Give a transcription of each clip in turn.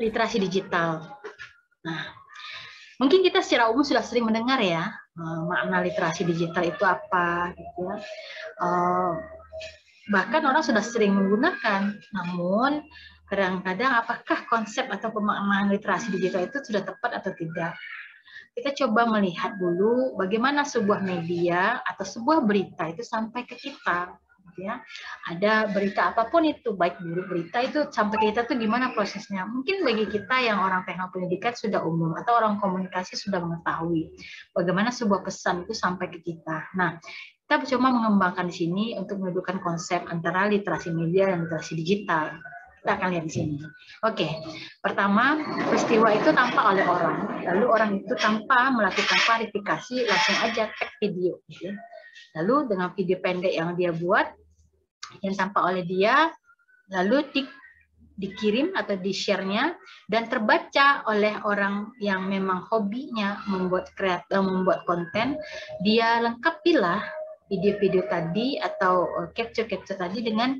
literasi digital. Nah, mungkin kita secara umum sudah sering mendengar ya, makna literasi digital itu apa, gitu ya. Bahkan orang sudah sering menggunakan, namun kadang-kadang apakah konsep atau pemaknaan literasi digital itu sudah tepat atau tidak? Kita coba melihat dulu bagaimana sebuah media atau sebuah berita itu sampai ke kita. Ya, ada berita apapun itu, baik buruk berita itu sampai ke kita tuh gimana prosesnya. Mungkin bagi kita yang orang teknik pendidikan sudah umum atau orang komunikasi sudah mengetahui bagaimana sebuah pesan itu sampai ke kita. Nah, kita coba mengembangkan di sini untuk mendudukan konsep antara literasi media dan literasi digital. Kita akan lihat di sini. Oke, pertama peristiwa itu tampak oleh orang, lalu orang itu tanpa melakukan klarifikasi langsung aja tag video. Gitu. Lalu dengan video pendek yang dia buat, yang tampak oleh dia, lalu dikirim atau di-share-nya dan terbaca oleh orang yang memang hobinya membuat konten, dia lengkapilah video-video tadi atau capture-capture tadi dengan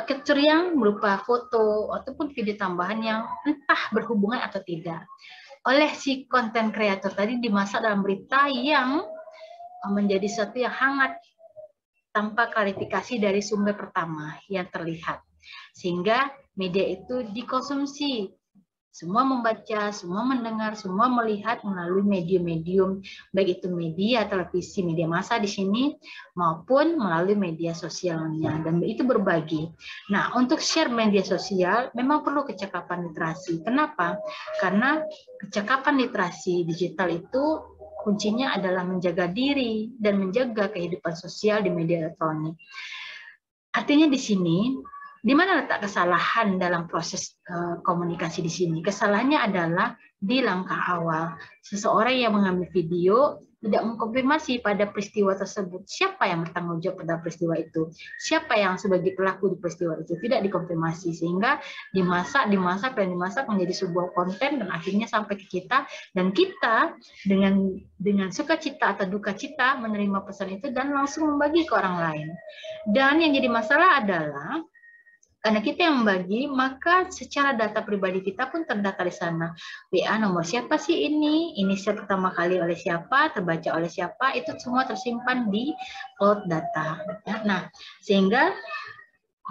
capture yang berupa foto ataupun video tambahan yang entah berhubungan atau tidak. Oleh si konten kreator tadi dimasak dalam berita yang menjadi sesuatu yang hangat tanpa klarifikasi dari sumber pertama yang terlihat. Sehingga media itu dikonsumsi. Semua membaca, semua mendengar, semua melihat melalui medium-medium, baik itu media, televisi, media massa di sini, maupun melalui media sosialnya. Dan itu berbagi. Nah, untuk share media sosial, memang perlu kecakapan literasi. Kenapa? Karena kecakapan literasi digital itu kuncinya adalah menjaga diri dan menjaga kehidupan sosial di media elektronik. Artinya di sini, di mana letak kesalahan dalam proses komunikasi di sini? Kesalahannya adalah di langkah awal. Seseorang yang mengambil video tidak mengkonfirmasi pada peristiwa tersebut. Siapa yang bertanggung jawab pada peristiwa itu? Siapa yang sebagai pelaku di peristiwa itu? Tidak dikonfirmasi. Sehingga dimasak menjadi sebuah konten dan akhirnya sampai ke kita. Dan kita dengan sukacita atau duka cita menerima pesan itu dan langsung membagi ke orang lain. Dan yang jadi masalah adalah karena kita yang membagi, maka secara data pribadi kita pun terdata di sana. WA nomor siapa sih ini share pertama kali oleh siapa, terbaca oleh siapa, itu semua tersimpan di cloud data. Nah, sehingga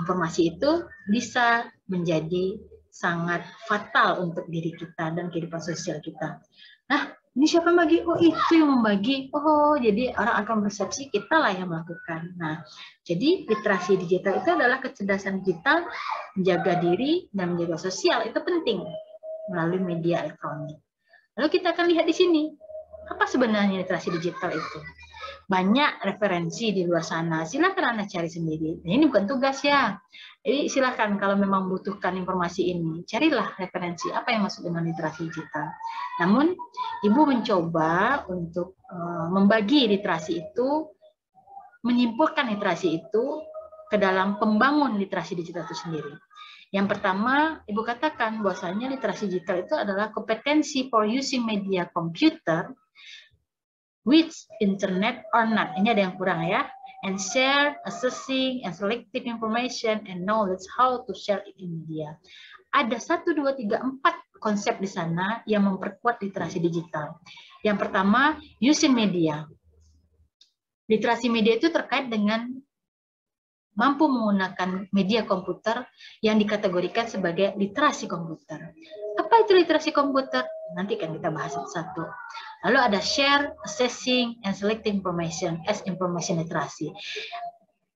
informasi itu bisa menjadi sangat fatal untuk diri kita dan kehidupan sosial kita. Nah, ini siapa yang bagi? Oh, itu yang membagi. Oh, jadi orang akan persepsi kita lah yang melakukan. Nah, jadi literasi digital itu adalah kecerdasan digital, menjaga diri dan menjaga sosial. Itu penting melalui media elektronik. Lalu kita akan lihat di sini, apa sebenarnya literasi digital itu? Banyak referensi di luar sana. Silakan Anda cari sendiri. Nah, ini bukan tugas ya. Jadi silakan kalau memang membutuhkan informasi ini, carilah referensi apa yang masuk dengan literasi digital. Namun, Ibu mencoba untuk membagi literasi itu, menyimpulkan literasi itu ke dalam pembangun literasi digital itu sendiri. Yang pertama, Ibu katakan bahwasanya literasi digital itu adalah kompetensi for using media computer with internet or not. Ini ada yang kurang ya. And share, assessing, and selective information and knowledge how to share it in media. Ada 1, 2, 3, 4 konsep di sana yang memperkuat literasi digital. Yang pertama, using media. Literasi media itu terkait dengan mampu menggunakan media komputer yang dikategorikan sebagai literasi komputer. Apa itu literasi komputer? Nanti kan kita bahas satu-satu. Lalu ada share, assessing, and selecting information as information literasi.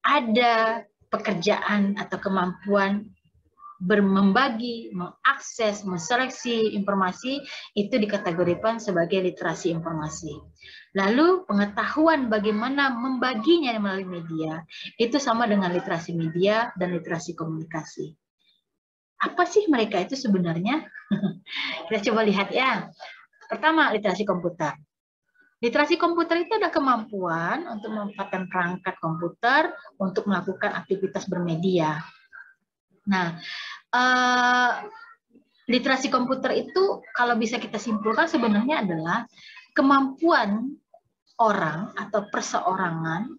Ada pekerjaan atau kemampuan membagi, mengakses, menseleksi informasi itu dikategorikan sebagai literasi informasi. Lalu pengetahuan bagaimana membaginya melalui media itu sama dengan literasi media dan literasi komunikasi. Apa sih mereka itu sebenarnya? Kita coba lihat ya. Pertama, literasi komputer. Literasi komputer itu ada kemampuan untuk memanfaatkan perangkat komputer untuk melakukan aktivitas bermedia. Nah, literasi komputer itu kalau bisa kita simpulkan sebenarnya adalah kemampuan orang atau perseorangan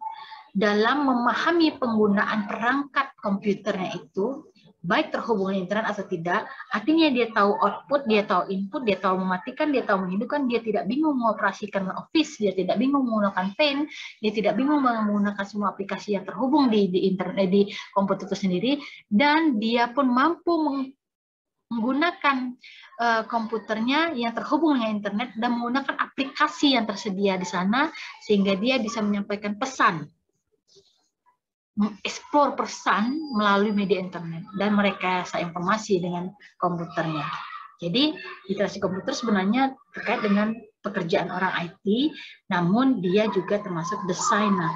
dalam memahami penggunaan perangkat komputernya itu baik terhubung dengan internet atau tidak, artinya dia tahu output, dia tahu input, dia tahu mematikan, dia tahu menghidupkan, dia tidak bingung mengoperasikan Office, dia tidak bingung menggunakan Paint, dia tidak bingung menggunakan semua aplikasi yang terhubung di internet, di komputer itu sendiri, dan dia pun mampu menggunakan komputernya yang terhubung dengan internet dan menggunakan aplikasi yang tersedia di sana, sehingga dia bisa menyampaikan pesan, mengeksplor pesan melalui media internet dan merekayasa informasi dengan komputernya. Jadi literasi komputer sebenarnya terkait dengan pekerjaan orang IT, namun dia juga termasuk desainer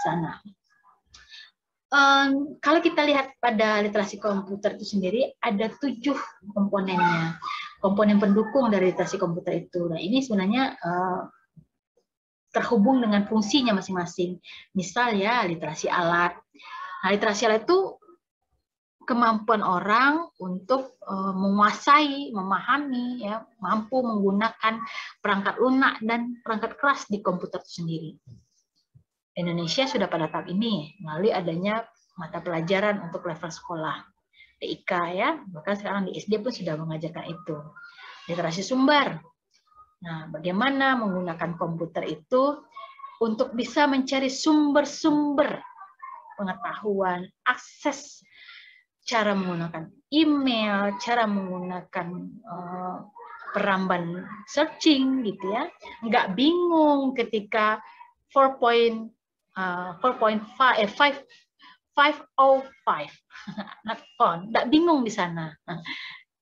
sana. Kalau kita lihat pada literasi komputer itu sendiri ada 7 komponennya, komponen pendukung dari literasi komputer itu. Nah ini sebenarnya terhubung dengan fungsinya masing-masing. Misal ya literasi alat. Nah, literasi alat itu kemampuan orang untuk menguasai, memahami, ya, mampu menggunakan perangkat lunak dan perangkat keras di komputer itu sendiri. Indonesia sudah pada tahap ini melalui adanya mata pelajaran untuk level sekolah, TIK ya, bahkan sekarang di SD pun sudah mengajarkan itu. Literasi sumber. Nah, bagaimana menggunakan komputer itu untuk bisa mencari sumber-sumber pengetahuan, akses, cara menggunakan email, cara menggunakan peramban searching gitu ya. Nggak bingung ketika 505, not phone, nggak bingung di sana.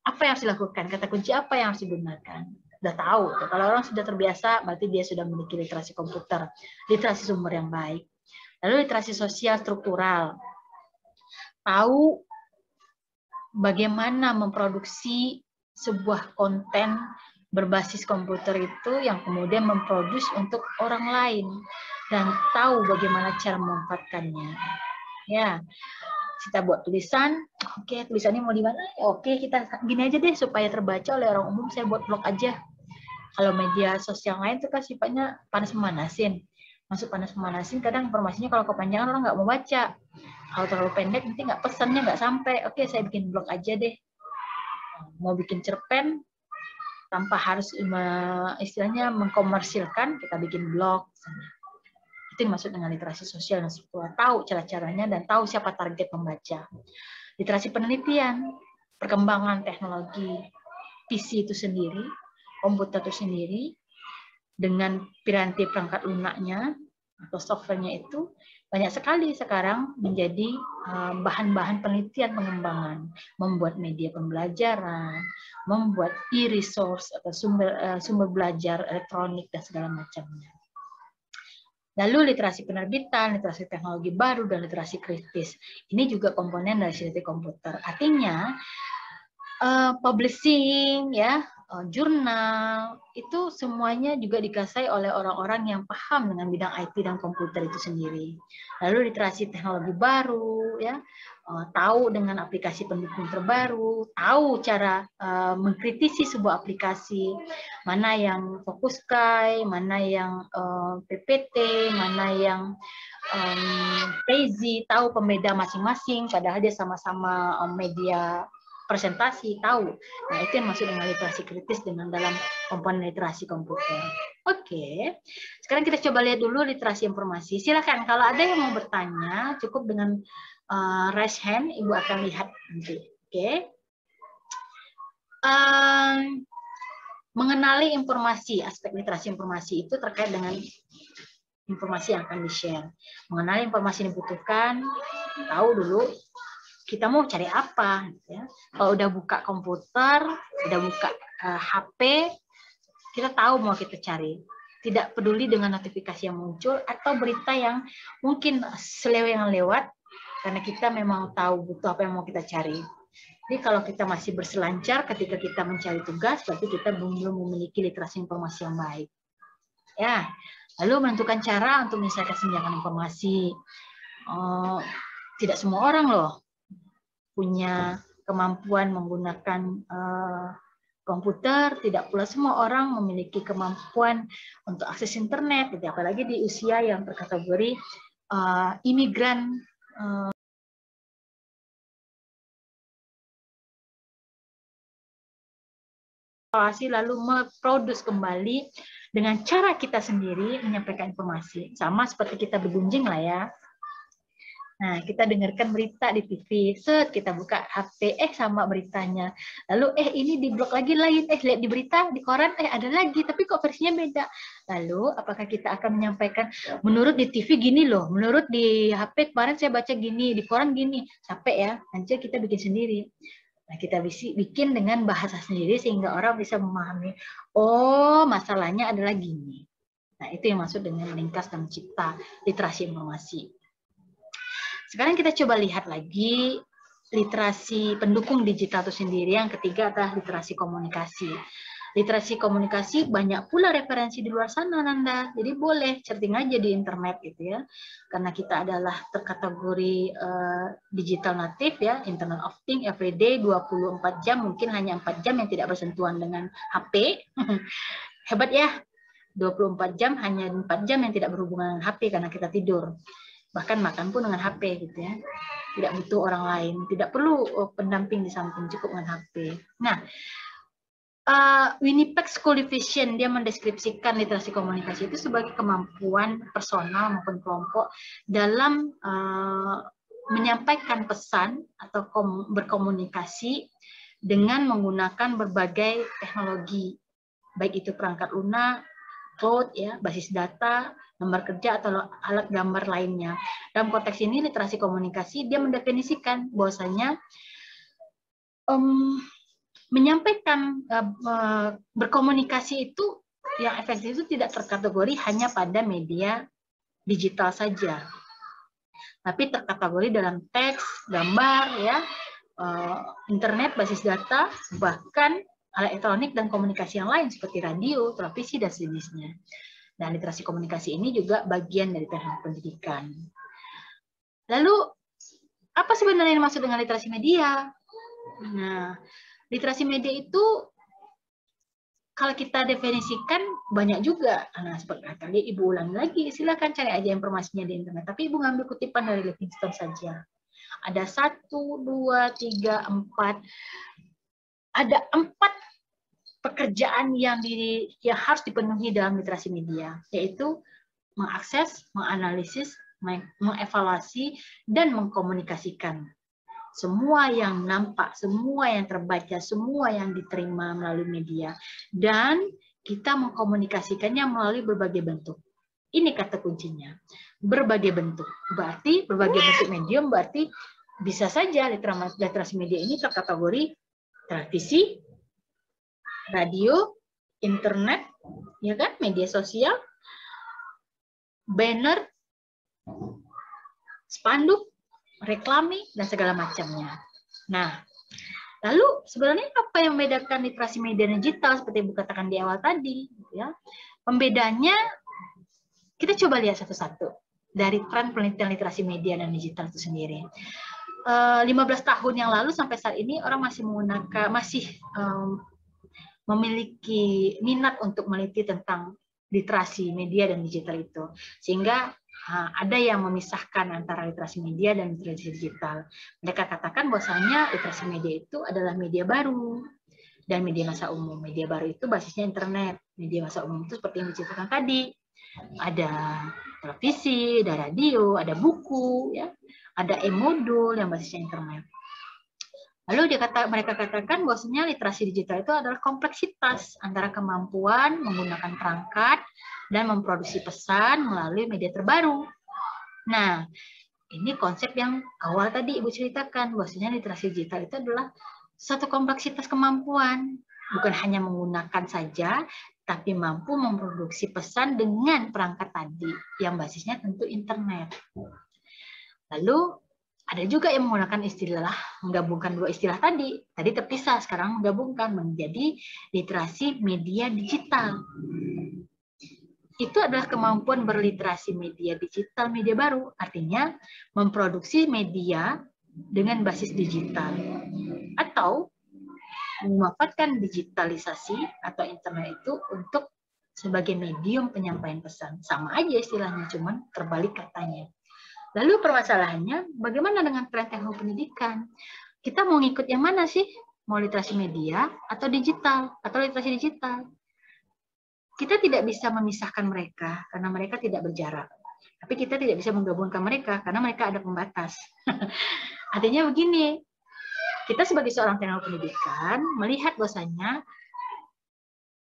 Apa yang harus dilakukan? Kata kunci apa yang harus digunakan? Udah tahu. Kalau orang sudah terbiasa, berarti dia sudah memiliki literasi komputer, literasi sumber yang baik. Lalu literasi sosial struktural. Tahu bagaimana memproduksi sebuah konten berbasis komputer itu yang kemudian memproduksi untuk orang lain dan tahu bagaimana cara memanfaatkannya. Ya, kita buat tulisan, oke, tulisannya mau di mana? Oke, kita gini aja deh supaya terbaca oleh orang umum, saya buat blog aja. Kalau media sosial lain itu kan sifatnya panas-pemanasin. Masuk panas-pemanasin, kadang informasinya kalau kepanjangan orang nggak mau baca. Kalau terlalu pendek, nanti nggak pesannya nggak sampai. Oke, saya bikin blog aja deh. Mau bikin cerpen, tanpa harus istilahnya mengkomersilkan, kita bikin blog. Itu dimaksud dengan literasi sosial dan struktural. Tahu cara-caranya dan tahu siapa target pembaca. Literasi penelitian, perkembangan teknologi PC itu sendiri, komputer itu sendiri, dengan piranti perangkat lunaknya atau softwarenya itu banyak sekali sekarang menjadi bahan-bahan penelitian pengembangan, membuat media pembelajaran, membuat e-resource atau sumber belajar elektronik dan segala macamnya. Lalu literasi penerbitan, literasi teknologi baru, dan literasi kritis. Ini juga komponen dari literasi komputer. Artinya, publishing, ya, jurnal, itu semuanya juga dikuasai oleh orang-orang yang paham dengan bidang IT dan komputer itu sendiri. Lalu literasi teknologi baru, ya, tahu dengan aplikasi pendukung terbaru, tahu cara mengkritisi sebuah aplikasi, mana yang Focuskai, mana yang PPT, mana yang Lazy, tahu pembeda masing-masing, padahal dia sama-sama media presentasi, tahu. Nah, itu yang masuk dengan literasi kritis dengan dalam komponen literasi komputer. Oke, sekarang kita coba lihat dulu literasi informasi. Silakan, kalau ada yang mau bertanya, cukup dengan raise hand, Ibu akan lihat nanti. Oke. Mengenali informasi, aspek literasi informasi itu terkait dengan informasi yang akan di-share. Mengenali informasi yang dibutuhkan, tahu dulu kita mau cari apa. Ya. Kalau udah buka komputer, udah buka HP, kita tahu mau kita cari. Tidak peduli dengan notifikasi yang muncul atau berita yang mungkin seleweng lewat, karena kita memang tahu butuh apa yang mau kita cari. Jadi kalau kita masih berselancar ketika kita mencari tugas, berarti kita belum memiliki literasi informasi yang baik. Ya, lalu menentukan cara untuk menyelesaikan senjangan informasi. Tidak semua orang loh punya kemampuan menggunakan komputer, tidak pula semua orang memiliki kemampuan untuk akses internet, apalagi di usia yang terkategori imigran lalu memproduksi kembali dengan cara kita sendiri menyampaikan informasi. Sama seperti kita bergunjing lah ya. Nah, kita dengarkan berita di TV, set kita buka HP, sama beritanya. Lalu ini di blog lagi lain, lihat di berita, di koran, ada lagi, tapi kok versinya beda. Lalu, apakah kita akan menyampaikan, menurut di TV gini loh, menurut di HP kemarin saya baca gini, di koran gini, capek ya, nanti kita bikin sendiri. Nah, kita bikin dengan bahasa sendiri sehingga orang bisa memahami, oh masalahnya adalah gini. Nah, itu yang maksud dengan ringkas dan mencipta literasi informasi. Sekarang kita coba lihat lagi literasi pendukung digital itu sendiri. Yang ketiga adalah literasi komunikasi. Literasi komunikasi banyak pula referensi di luar sana, Nanda. Jadi boleh searching aja di internet gitu ya. Karena kita adalah terkategori digital native ya, Internet of Things everyday 24 jam, mungkin hanya 4 jam yang tidak bersentuhan dengan HP. Hebat ya. 24 jam hanya 4 jam yang tidak berhubungan dengan HP karena kita tidur. Bahkan makan pun dengan HP gitu ya, tidak butuh orang lain, tidak perlu pendamping di samping, cukup dengan HP. Nah, Winnipeg School Division dia mendeskripsikan literasi komunikasi itu sebagai kemampuan personal maupun kelompok dalam menyampaikan pesan atau berkomunikasi dengan menggunakan berbagai teknologi, baik itu perangkat lunak, cloud ya, basis data, nomor kerja atau alat gambar lainnya. Dalam konteks ini literasi komunikasi dia mendefinisikan bahwasanya menyampaikan berkomunikasi itu yang efektif itu tidak terkategori hanya pada media digital saja, tapi terkategori dalam teks, gambar ya, internet, basis data, bahkan elektronik dan komunikasi yang lain seperti radio, televisi dan sejenisnya. Dan literasi komunikasi ini juga bagian dari teknologi pendidikan. Lalu, apa sebenarnya yang dimaksud dengan literasi media? Nah, literasi media itu, kalau kita definisikan, banyak juga. Nah, seperti tadi Ibu ulangi lagi, silakan cari aja informasinya di internet. Tapi Ibu ngambil kutipan dari Livingstone saja. Ada 1, 2, 3, 4. Ada 4 pekerjaan yang harus dipenuhi dalam literasi media, yaitu mengakses, menganalisis, mengevaluasi, dan mengkomunikasikan. Semua yang nampak, semua yang terbaca, semua yang diterima melalui media. Dan kita mengkomunikasikannya melalui berbagai bentuk. Ini kata kuncinya. Berbagai bentuk. Berarti berbagai bentuk medium, berarti bisa saja literasi media ini terkategori televisi, radio, internet, ya kan, media sosial, banner, spanduk, reklame, dan segala macamnya. Nah, lalu sebenarnya apa yang membedakan literasi media digital seperti Ibu katakan di awal tadi? Ya, pembedanya kita coba lihat satu-satu dari tren penelitian literasi media dan digital itu sendiri. 15 tahun yang lalu sampai saat ini orang masih memiliki minat untuk meneliti tentang literasi media dan digital itu. Sehingga ada yang memisahkan antara literasi media dan literasi digital. Mereka katakan bahwasanya literasi media itu adalah media baru dan media masa umum. Media baru itu basisnya internet. Media masa umum itu seperti yang diceritakan tadi. Ada televisi, ada radio, ada buku, ya, ada e-modul yang basisnya internet. Lalu mereka katakan bahwasanya literasi digital itu adalah kompleksitas antara kemampuan menggunakan perangkat dan memproduksi pesan melalui media terbaru. Nah, ini konsep yang awal tadi Ibu ceritakan, bahwasanya literasi digital itu adalah satu kompleksitas kemampuan, bukan hanya menggunakan saja, tapi mampu memproduksi pesan dengan perangkat tadi, yang basisnya tentu internet. Lalu ada juga yang menggunakan istilah, menggabungkan dua istilah tadi. Tadi terpisah, sekarang menggabungkan menjadi literasi media digital. Itu adalah kemampuan berliterasi media digital, media baru. Artinya memproduksi media dengan basis digital. Atau memanfaatkan digitalisasi atau internet itu untuk sebagai medium penyampaian pesan. Sama aja istilahnya, cuman terbalik katanya. Lalu permasalahannya, bagaimana dengan tren teknologi pendidikan? Kita mau ngikut yang mana sih? mau literasi media atau digital, atau literasi digital. Kita tidak bisa memisahkan mereka karena mereka tidak berjarak. Tapi kita tidak bisa menggabungkan mereka karena mereka ada pembatas. Artinya begini, kita sebagai seorang teknolog pendidikan melihat bahwasanya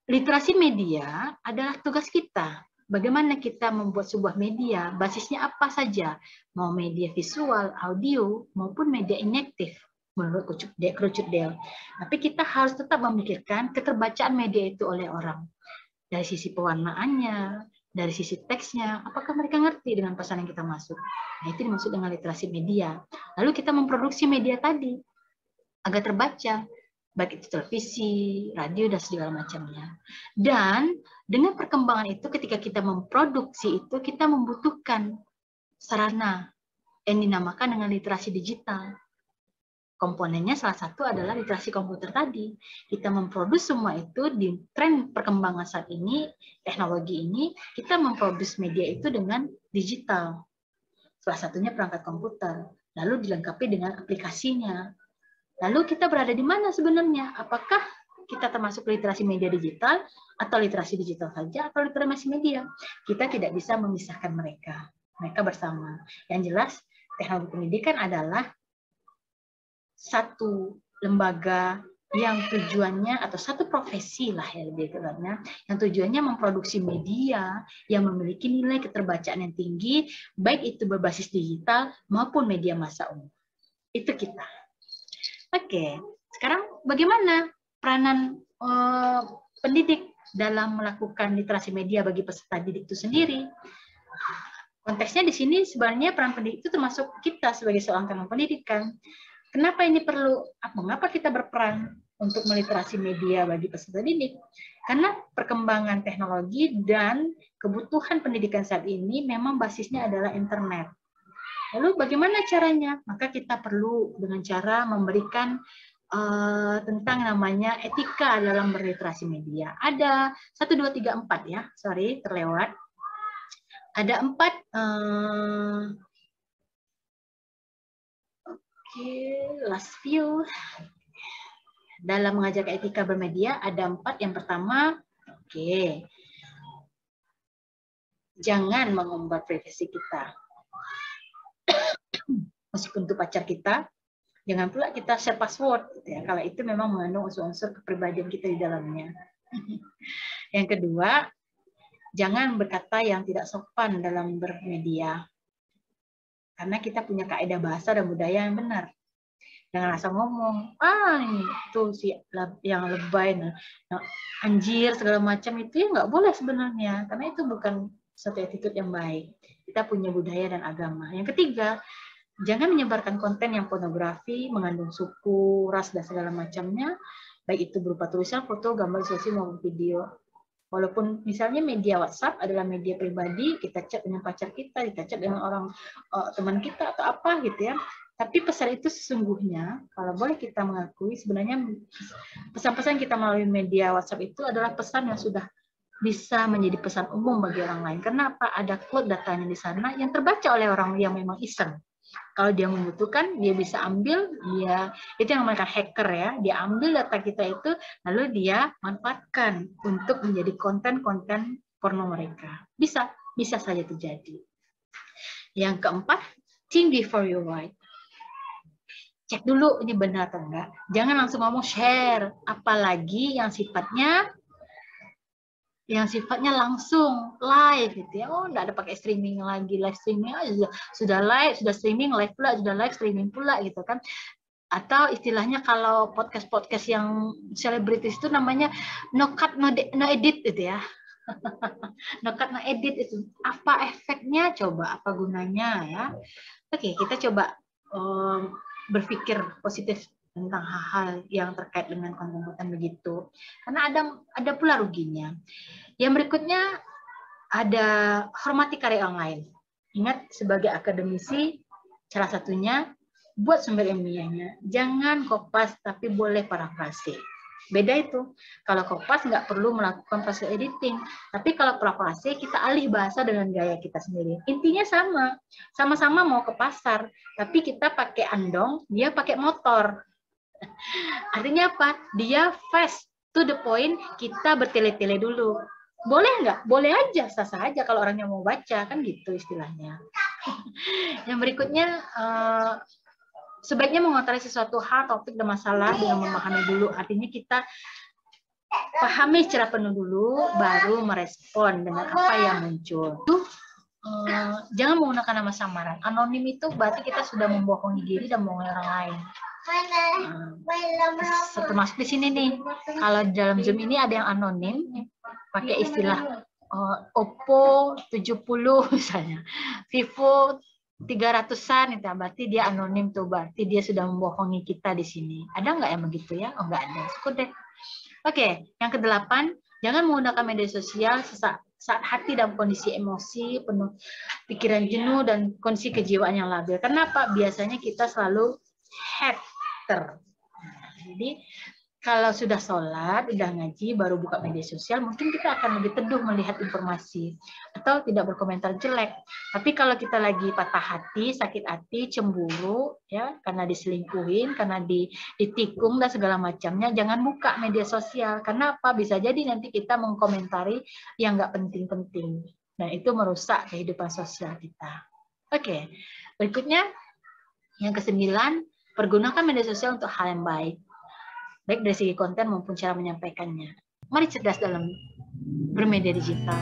literasi media adalah tugas kita. Bagaimana kita membuat sebuah media, basisnya apa saja, mau media visual, audio, maupun media inaktif, menurut Kerucut Del. Tapi kita harus tetap memikirkan keterbacaan media itu oleh orang. Dari sisi pewarnaannya, dari sisi teksnya, apakah mereka ngerti dengan pesan yang kita masuk? Nah, itu dimaksud dengan literasi media. Lalu kita memproduksi media tadi agar terbaca, baik itu televisi, radio, dan segala macamnya. Dan dengan perkembangan itu, ketika kita memproduksi itu, kita membutuhkan sarana yang dinamakan dengan literasi digital. Komponennya salah satu adalah literasi komputer tadi. Kita memproduksi semua itu di tren perkembangan saat ini, teknologi ini, kita memproduksi media itu dengan digital. Salah satunya perangkat komputer. Lalu dilengkapi dengan aplikasinya. Lalu kita berada di mana sebenarnya? Apakah kita termasuk literasi media digital, atau literasi digital saja, atau literasi media? Kita tidak bisa memisahkan mereka. Mereka bersama. Yang jelas, teknologi pendidikan adalah satu lembaga yang tujuannya, atau satu profesi lah ya lebih tepatnya, yang tujuannya memproduksi media yang memiliki nilai keterbacaan yang tinggi, baik itu berbasis digital maupun media massa umum. Itu kita. Oke, sekarang bagaimana peranan pendidik dalam melakukan literasi media bagi peserta didik itu sendiri? Konteksnya di sini sebenarnya peran pendidik itu termasuk kita sebagai seorang teknolog pendidikan. Kenapa ini perlu? Mengapa kita berperan untuk meliterasi media bagi peserta didik? Karena perkembangan teknologi dan kebutuhan pendidikan saat ini memang basisnya adalah internet. Lalu bagaimana caranya? Maka kita perlu dengan cara memberikan tentang namanya etika dalam berliterasi media. Ada 1, 2, 3, 4 ya, sorry terlewat. Ada 4. Last view. Dalam mengajarkan etika bermedia ada 4. Yang pertama, jangan mengumbar privasi kita. Meskipun itu pacar kita, jangan pula kita share password, gitu ya, kalau itu memang mengandung unsur-unsur kepribadian kita di dalamnya. Yang kedua, jangan berkata yang tidak sopan dalam bermedia. Karena kita punya kaidah bahasa dan budaya yang benar. Jangan asal ngomong, itu si yang lebay, anjir segala macam, itu ya nggak boleh sebenarnya, karena itu bukan satu attitude yang baik. Kita punya budaya dan agama. Yang ketiga, jangan menyebarkan konten yang pornografi, mengandung suku, ras, dan segala macamnya, baik itu berupa tulisan, foto, gambar, ilustrasi maupun video. Walaupun misalnya media WhatsApp adalah media pribadi, kita chat dengan pacar kita, kita chat dengan orang teman kita atau apa gitu ya. Tapi pesan itu sesungguhnya, kalau boleh kita mengakui, sebenarnya pesan-pesan kita melalui media WhatsApp itu adalah pesan yang sudah bisa menjadi pesan umum bagi orang lain. Karena apa? Ada code datanya di sana yang terbaca oleh orang yang memang iseng. Kalau dia membutuhkan, dia bisa ambil, itu yang namanya hacker ya, dia ambil data kita itu, lalu dia manfaatkan untuk menjadi konten-konten porno mereka. Bisa saja terjadi. Yang keempat, think before you write. Cek dulu ini benar atau enggak. Jangan langsung ngomong share, apalagi yang sifatnya langsung live gitu ya. Enggak ada pakai streaming lagi, live streaming aja sudah live, sudah streaming, live pula, sudah live streaming pula gitu kan. Atau istilahnya kalau podcast yang selebritis itu namanya no cut no edit gitu ya. No cut no edit itu apa efeknya, coba apa gunanya ya. Oke, kita coba berpikir positif tentang hal-hal yang terkait dengan konten-konten begitu. Karena ada pula ruginya. Yang berikutnya ada hormati karya orang lain. Ingat, sebagai akademisi, salah satunya buat sumber ilmiahnya. Jangan kopas, tapi boleh parafrase. Beda itu. Kalau kopas nggak perlu melakukan proses editing. Tapi kalau parafrase, kita alih bahasa dengan gaya kita sendiri. Intinya sama. Sama-sama mau ke pasar. Tapi kita pakai andong, dia pakai motor. Artinya apa? Dia fast to the point, kita bertele-tele dulu. Boleh nggak? Boleh aja, sah-sah aja kalau orangnya mau baca, kan gitu istilahnya. Yang berikutnya, sebaiknya mengomentari sesuatu hal, topik, dan masalah dengan memahami dulu. Artinya kita pahami secara penuh dulu, baru merespon dengan apa yang muncul. Jangan menggunakan nama samaran. Anonim itu berarti kita sudah membohongi diri dan membohongi orang lain. Termasuk di sini nih, kalau dalam Zoom ini ada yang anonim, pakai istilah Oppo 70 misalnya, Vivo 300-an, itu berarti dia anonim tuh, berarti dia sudah membohongi kita di sini. Ada nggak yang begitu ya? Oh, nggak ada. Syukur deh. Oke, yang ke-8, jangan menggunakan media sosial saat hati dalam kondisi emosi, penuh pikiran jenuh, dan kondisi kejiwaan yang labil. Kenapa? Biasanya kita selalu hater. Jadi, kalau sudah sholat, udah ngaji, baru buka media sosial, mungkin kita akan lebih teduh melihat informasi atau tidak berkomentar jelek. Tapi kalau kita lagi patah hati, sakit hati, cemburu, ya, karena diselingkuhin, karena ditikung dan segala macamnya, jangan buka media sosial. Karena apa? Bisa jadi nanti kita mengkomentari yang nggak penting-penting. Nah, itu merusak kehidupan sosial kita. Oke, berikutnya yang ke-9, pergunakan media sosial untuk hal yang baik. Baik dari segi konten maupun cara menyampaikannya. Mari cerdas dalam bermedia digital.